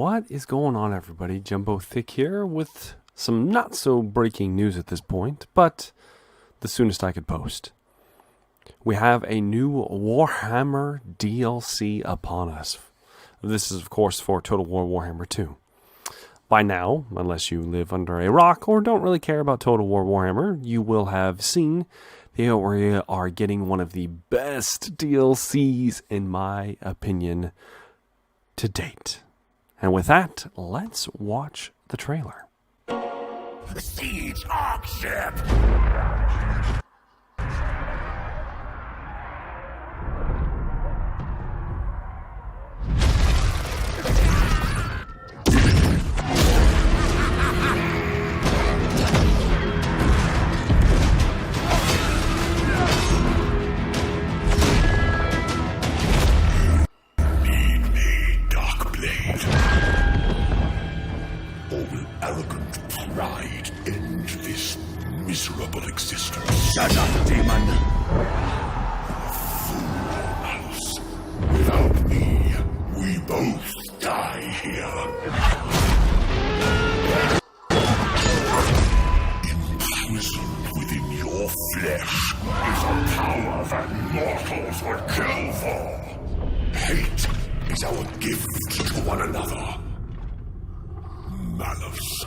What is going on, everybody? Jumbo Thick here with some not so breaking news at this point, but the soonest I could post. We have a new Warhammer DLC upon us. This is, of course, for Total War Warhammer 2. By now, unless you live under a rock or don't really care about Total War Warhammer, you will have seen that we are getting one of the best DLCs, in my opinion, to date. And with that, let's watch the trailer. The Siege Ark Ship! Pride end this miserable existence. Shut up, demon! Fools. Without me, we both die here. Imprisoned within your flesh is a power that mortals would kill for. Hate is our gift to one another. Malice.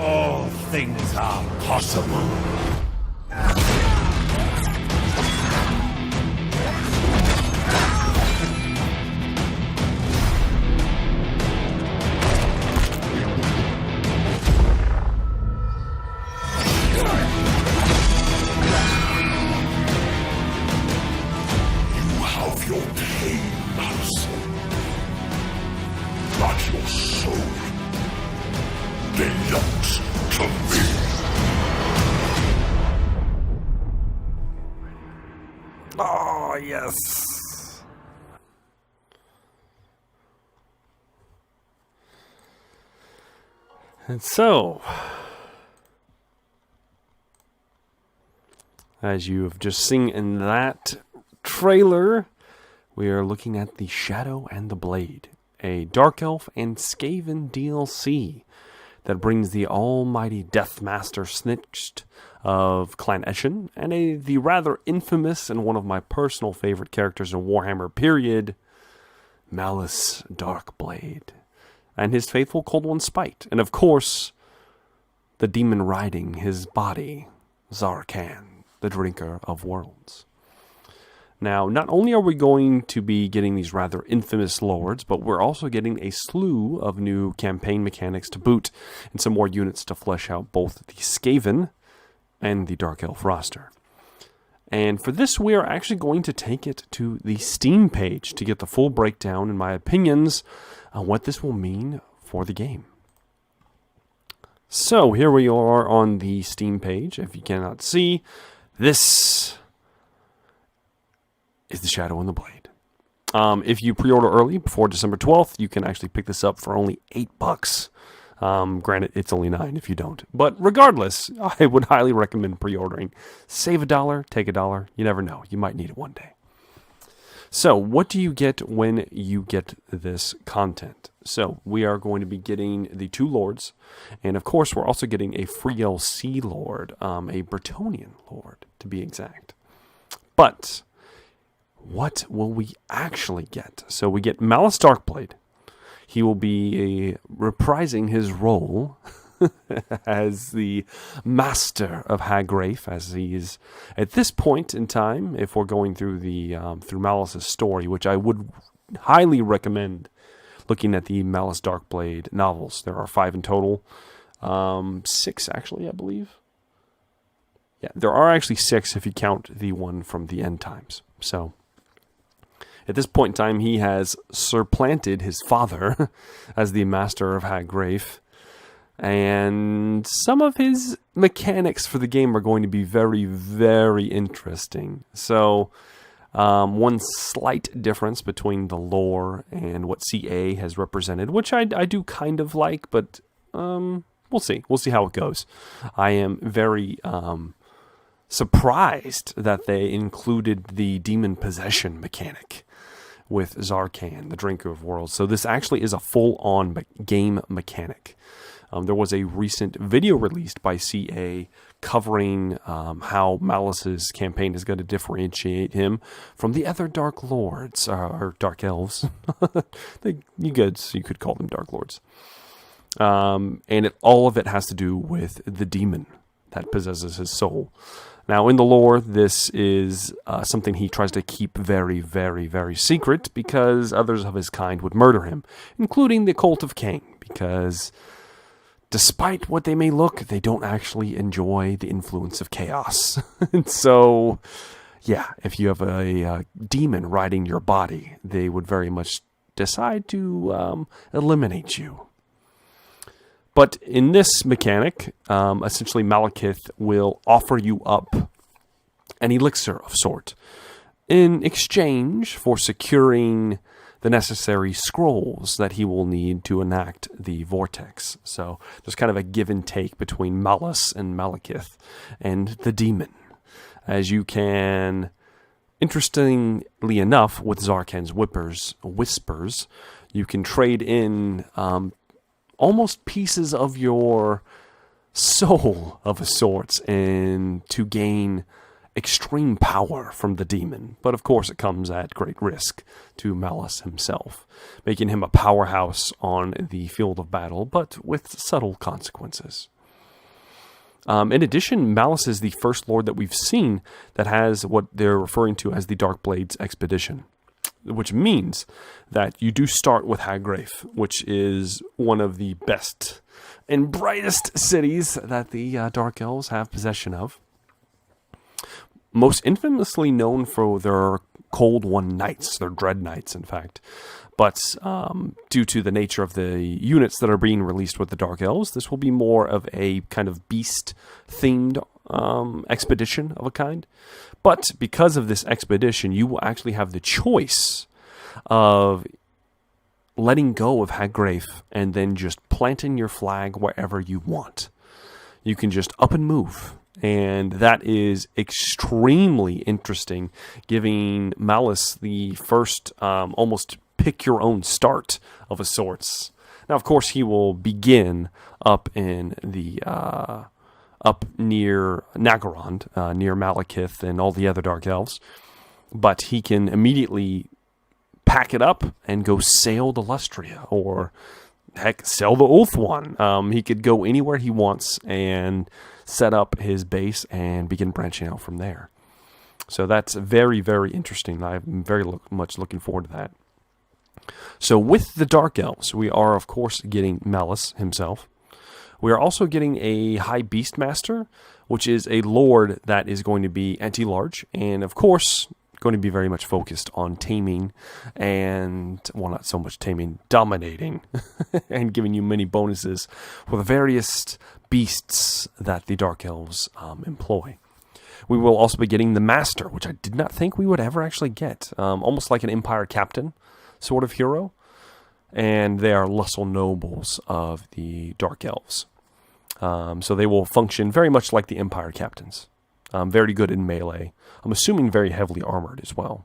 All things are possible. You have your pain, Mouse. But your soul belongs to me. Oh, yes. And so, as you have just seen in that trailer, we are looking at the Shadow and the Blade, a Dark Elf and Skaven DLC that brings the almighty Deathmaster snitched of Clan Eshin and the rather infamous and one of my personal favorite characters in Warhammer period, Malice Darkblade, and his faithful Cold One Spite, and of course, the demon riding his body, Zarkan, the Drinker of Worlds. Now, not only are we going to be getting these rather infamous lords, but we're also getting a slew of new campaign mechanics to boot, and some more units to flesh out both the Skaven and the Dark Elf roster. And for this, we are actually going to take it to the Steam page to get the full breakdown and my opinions on what this will mean for the game. So, here we are on the Steam page. If you cannot see, this is the Shadow and the Blade. If you pre-order early, before December 12th, you can actually pick this up for only $8. Granted, it's only $9 if you don't. But regardless, I would highly recommend pre-ordering. Save $1, take $1. You never know. You might need it one day. So, what do you get when you get this content? So, we are going to be getting the 2 lords. And of course, we're also getting a free LC lord. A Bretonnian lord, to be exact. But what will we actually get? So we get Malice Darkblade. He will be reprising his role as the master of Haggrafe, as he is at this point in time. If we're going through the through Malice's story, which I would highly recommend looking at the Malice Darkblade novels. There are 5 in total, 6 actually, I believe. Yeah, there are actually 6 if you count the one from the End Times. So, at this point in time, he has supplanted his father as the master of Haggrafe. And some of his mechanics for the game are going to be very, very interesting. So, one slight difference between the lore and what CA has represented, which I do kind of like, but we'll see. We'll see how it goes. I am very surprised that they included the demon possession mechanic with Zarkan, the Drinker of Worlds. So this actually is a full-on game mechanic. There was a recent video released by CA covering how Malice's campaign is going to differentiate him from the other Dark Lords, or Dark Elves. You could call them Dark Lords. And all of it has to do with the demon that possesses his soul. Now, in the lore, this is something he tries to keep very, very, very secret because others of his kind would murder him, including the Cult of Cain, because despite what they may look, they don't actually enjoy the influence of chaos. And so, yeah, if you have a demon riding your body, they would very much decide to eliminate you. But in this mechanic, essentially Malekith will offer you up an elixir of sort in exchange for securing the necessary scrolls that he will need to enact the vortex. So there's kind of a give and take between Malice and Malekith and the demon. As you can, interestingly enough, with Zarkan's whispers, you can trade in almost pieces of your soul of a sort and to gain extreme power from the demon. But of course it comes at great risk to Malice himself, making him a powerhouse on the field of battle, but with subtle consequences. In addition, Malice is the first lord that we've seen that has what they're referring to as the Darkblades Expedition, which means that you do start with Hagrafe, which is one of the best and brightest cities that the Dark Elves have possession of. Most infamously known for their Cold One Knights, their Dread Knights, in fact. But due to the nature of the units that are being released with the Dark Elves, this will be more of a kind of beast-themed expedition of a kind. But because of this expedition, you will actually have the choice of letting go of Hagrafe and then just planting your flag wherever you want. You can just up and move. And that is extremely interesting, giving Malice the first almost pick-your-own start of a sorts. Now, of course, he will begin up in the up near Nagorond, near Malekith and all the other Dark Elves, but he can immediately pack it up and go sail to Lustria, or heck, sail the Ulthuan. He could go anywhere he wants and set up his base and begin branching out from there. So that's very, very interesting. I'm very much looking forward to that. So with the Dark Elves, we are, of course, getting Malice himself. We are also getting a High Beastmaster, which is a lord that is going to be anti-large, and of course, going to be very much focused on taming and, well, not so much taming, dominating, and giving you many bonuses for the various beasts that the Dark Elves employ. We will also be getting the Master, which I did not think we would ever actually get. Almost like an Empire Captain sort of hero. And they are lesser nobles of the Dark Elves. So they will function very much like the Empire Captains. Very good in melee. I'm assuming very heavily armored as well.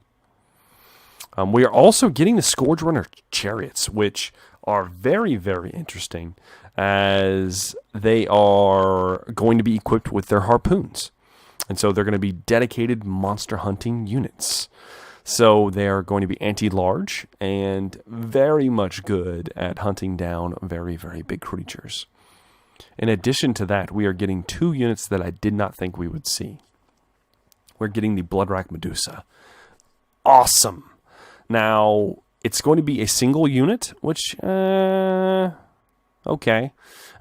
We are also getting the Scourge Runner Chariots, which are very, very interesting, as they are going to be equipped with their harpoons. And so they're going to be dedicated monster hunting units. So they're going to be anti-large and very much good at hunting down very, very big creatures. In addition to that, we are getting 2 units that I did not think we would see. We're getting the Bloodrock Medusa. Awesome. Now, it's going to be a single unit, which, okay.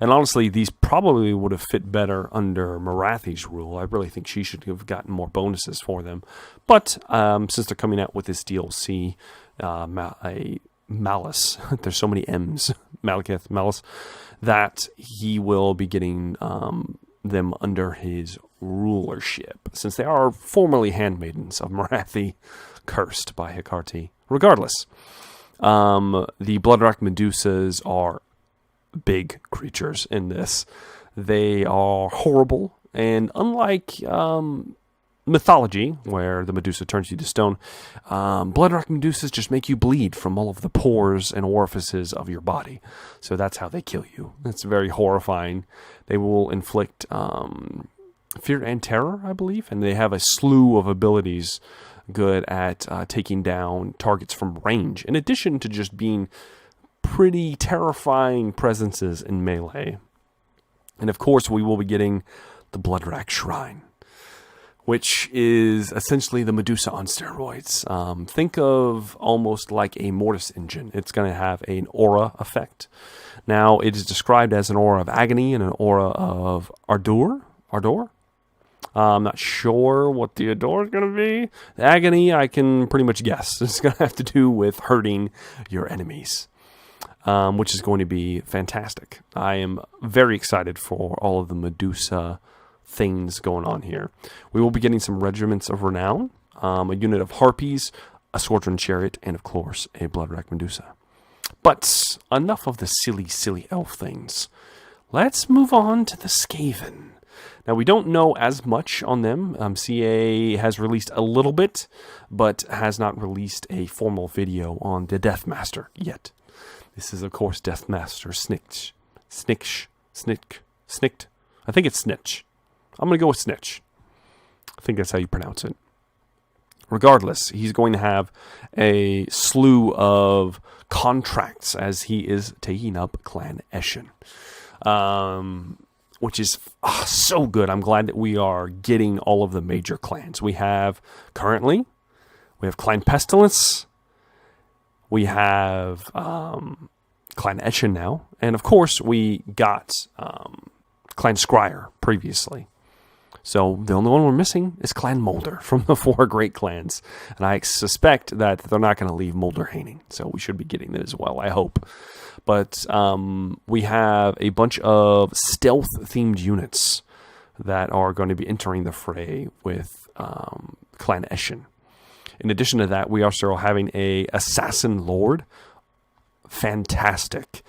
And honestly, these probably would have fit better under Marathi's rule. I really think she should have gotten more bonuses for them. But since they're coming out with this DLC, Malice, there's so many M's, Malekith, Malice, that he will be getting them under his rulership, since they are formerly handmaidens of Marathi, cursed by Hecate. Regardless, the Bloodrock Medusas are big creatures in this. They are horrible And unlike mythology, where the Medusa turns you to stone, Bloodrock Medusas just make you bleed from all of the pores and orifices of your body. So that's how they kill you. It's very horrifying. They will inflict fear and terror, I believe, and they have a slew of abilities good at taking down targets from range, in addition to just being pretty terrifying presences in melee. And of course, we will be getting the Bloodrock Shrine, which is essentially the Medusa on steroids. Think of almost like a Mortis engine. It's going to have an aura effect. Now, it is described as an aura of agony and an aura of ardor. I'm not sure what the ardor is going to be. The agony, I can pretty much guess. It's going to have to do with hurting your enemies, which is going to be fantastic. I am very excited for all of the Medusa things going on here. We will be getting some Regiments of Renown, a unit of Harpies, a Squadron Chariot, and of course, a Bloodrock Medusa. But enough of the silly elf things. Let's move on to the Skaven. Now, we don't know as much on them. CA has released a little bit, but has not released a formal video on the Deathmaster yet. This is, of course, Deathmaster Snicked. I think it's Snitch. I'm going to go with Snitch. I think that's how you pronounce it. Regardless, he's going to have a slew of contracts as he is taking up Clan Eshin. Which is so good. I'm glad that we are getting all of the major clans. We have Clan Pestilence. We have Clan Eshin now. And of course, we got Clan Scryer previously. So the only one we're missing is Clan Molder from the 4 great clans. And I suspect that they're not going to leave Molder hanging. So we should be getting it as well, I hope. But we have a bunch of stealth-themed units that are going to be entering the fray with Clan Eshin. In addition to that, we also are having a Assassin Lord. Fantastic.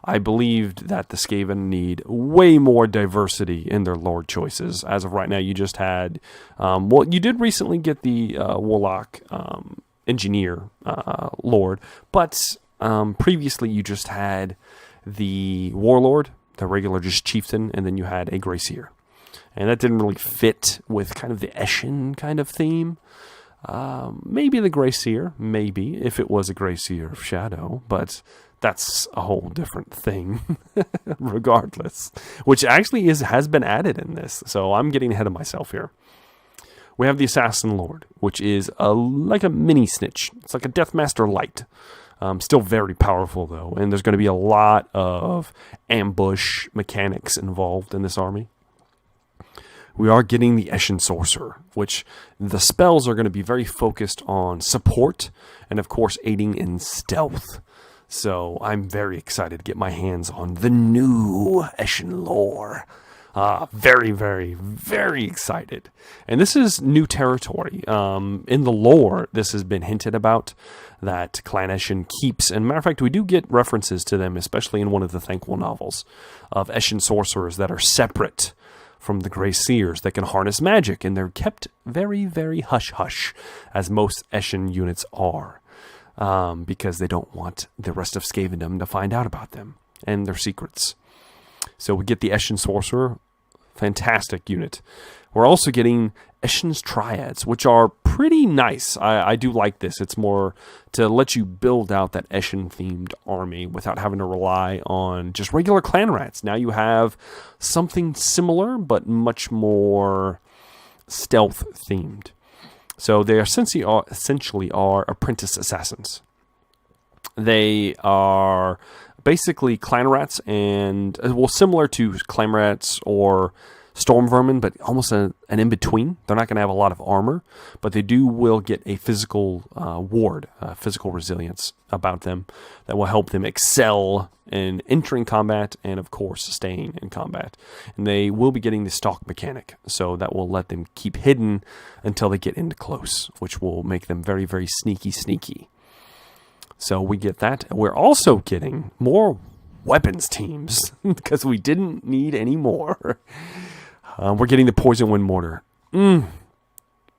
I believed that the Skaven need way more diversity in their Lord choices. As of right now, you just had... you did recently get the Warlock Engineer Lord, but... previously, you just had the Warlord, the regular just Chieftain, and then you had a Grey Seer. And that didn't really fit with kind of the Eshin kind of theme. Maybe the Grey Seer, maybe, if it was a Grey Seer of Shadow, but that's a whole different thing, regardless. Which actually has been added in this, so I'm getting ahead of myself here. We have the Assassin Lord, which is like a mini Snitch. It's like a Deathmaster Light. Still very powerful, though, and there's going to be a lot of ambush mechanics involved in this army. We are getting the Essense Sorcerer, which the spells are going to be very focused on support and, of course, aiding in stealth. So I'm very excited to get my hands on the new Eshin lore. Very, very, very excited. And this is new territory. In the lore, this has been hinted about, that Clan Eshin keeps. And matter of fact, we do get references to them, especially in one of the Thankful novels, of Eshin sorcerers that are separate from the Grey Seers that can harness magic. And they're kept very, very hush-hush, as most Eshin units are, because they don't want the rest of Skavendom to find out about them and their secrets. So we get the Eshin Sorcerer. Fantastic unit. We're also getting Eshin's Triads, which are pretty nice. I do like this. It's more to let you build out that Eshin-themed army without having to rely on just regular clan rats. Now you have something similar, but much more stealth-themed. So they essentially are apprentice assassins. They are basically clan rats and, well, similar to clan rats or storm vermin, but almost an in-between. They're not going to have a lot of armor, but they will get a physical physical resilience about them that will help them excel in entering combat and, of course, staying in combat. And they will be getting the stalk mechanic, so that will let them keep hidden until they get into close, which will make them very, very sneaky. So we get that. We're also getting more weapons teams because we didn't need any more. We're getting the Poison Wind Mortar.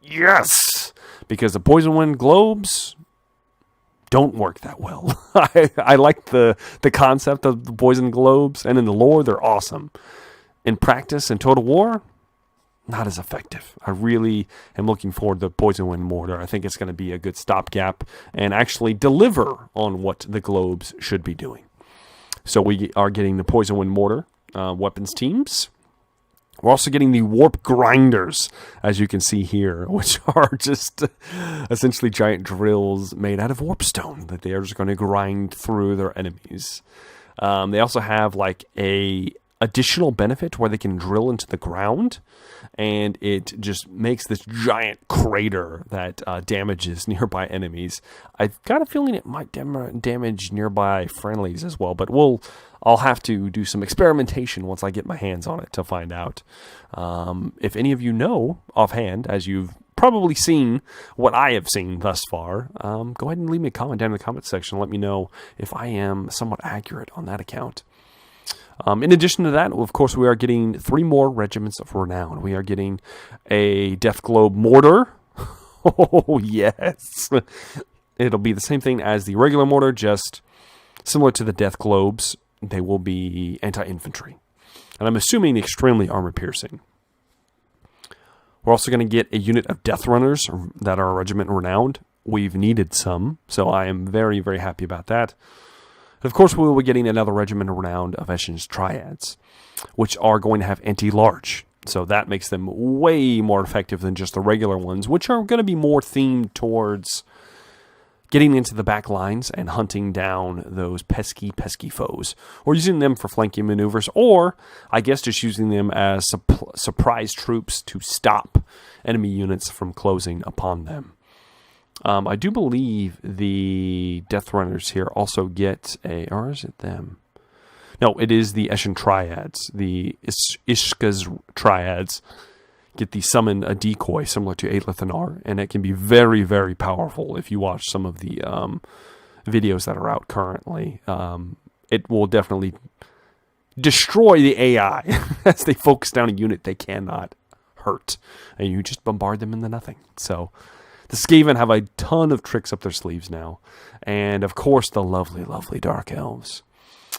Yes! Because the Poison Wind Globes don't work that well. I like the concept of the Poison Globes, and in the lore, they're awesome. In practice, in Total War, not as effective. I really am looking forward to the Poison Wind Mortar. I think it's going to be a good stopgap and actually deliver on what the globes should be doing. So we are getting the Poison Wind Mortar weapons teams. We're also getting the Warp Grinders, as you can see here, which are just essentially giant drills made out of warpstone that they are just going to grind through their enemies. They also have like a additional benefit where they can drill into the ground, and it just makes this giant crater that damages nearby enemies. I've got a feeling it might damage nearby friendlies as well, but I'll have to do some experimentation once I get my hands on it to find out. If any of you know offhand, as you've probably seen what I have seen thus far, go ahead and leave me a comment down in the comment section. Let me know if I am somewhat accurate on that account. In addition to that, of course, we are getting 3 more Regiments of Renown. We are getting a Death Globe Mortar. Oh, yes. It'll be the same thing as the regular mortar, just similar to the Death Globes. They will be anti-infantry. And I'm assuming extremely armor-piercing. We're also going to get a unit of Death Runners that are Regiment Renowned. We've needed some, so I am very, very happy about that. Of course, we will be getting another Regiment Renowned of Essen's Triads, which are going to have anti-large. So that makes them way more effective than just the regular ones, which are going to be more themed towards getting into the back lines and hunting down those pesky, pesky foes. Or using them for flanking maneuvers, or I guess just using them as surprise troops to stop enemy units from closing upon them. I do believe the Death Runners here also get a... Or is it them? No, it is the Essen's Triads. The Ishka's Triads get the summon a decoy similar to Aether, and it can be very, very powerful if you watch some of the videos that are out currently. It will definitely destroy the AI as they focus down a unit they cannot hurt, and you just bombard them into nothing. So the Skaven have a ton of tricks up their sleeves now. And, of course, the lovely, lovely Dark Elves.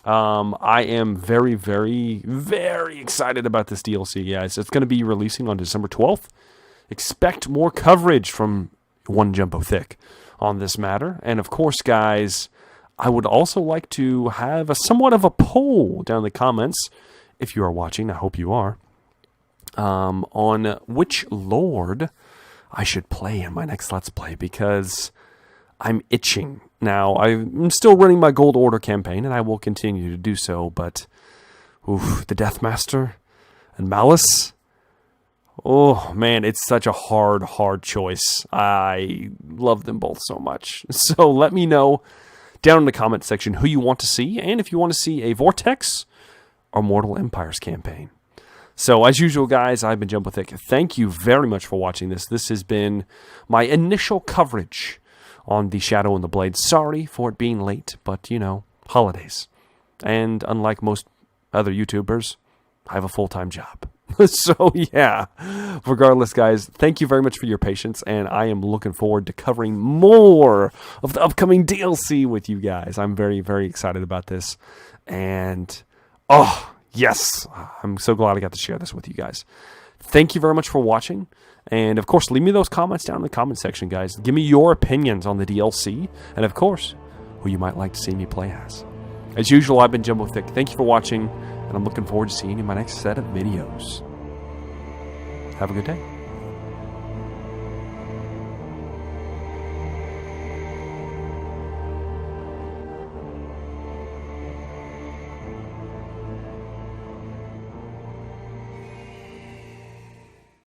I am very, very, very excited about this DLC, guys. It's going to be releasing on December 12th. Expect more coverage from One Jumbo Thick on this matter. And, of course, guys, I would also like to have a somewhat of a poll down in the comments, if you are watching. I hope you are. On which Lord I should play in my next Let's Play, because I'm itching. Now, I'm still running my Gold Order campaign, and I will continue to do so, but oof, the Deathmaster and Malice, oh man, it's such a hard choice. I love them both so much. So let me know down in the comment section who you want to see, and if you want to see a Vortex or Mortal Empires campaign. So, as usual, guys, I've been Jumbo Thick. Thank you very much for watching this. This has been my initial coverage on the Shadow and the Blade. Sorry for it being late, but, you know, holidays. And unlike most other YouTubers, I have a full-time job. So, yeah. Regardless, guys, thank you very much for your patience, and I am looking forward to covering more of the upcoming DLC with you guys. I'm very, very excited about this. And, oh, yes, I'm so glad I got to share this with you guys. Thank you very much for watching. And, of course, leave me those comments down in the comment section, guys. Give me your opinions on the DLC. And, of course, who you might like to see me play as. As usual, I've been Jumbo Thick. Thank you for watching. And I'm looking forward to seeing you in my next set of videos. Have a good day.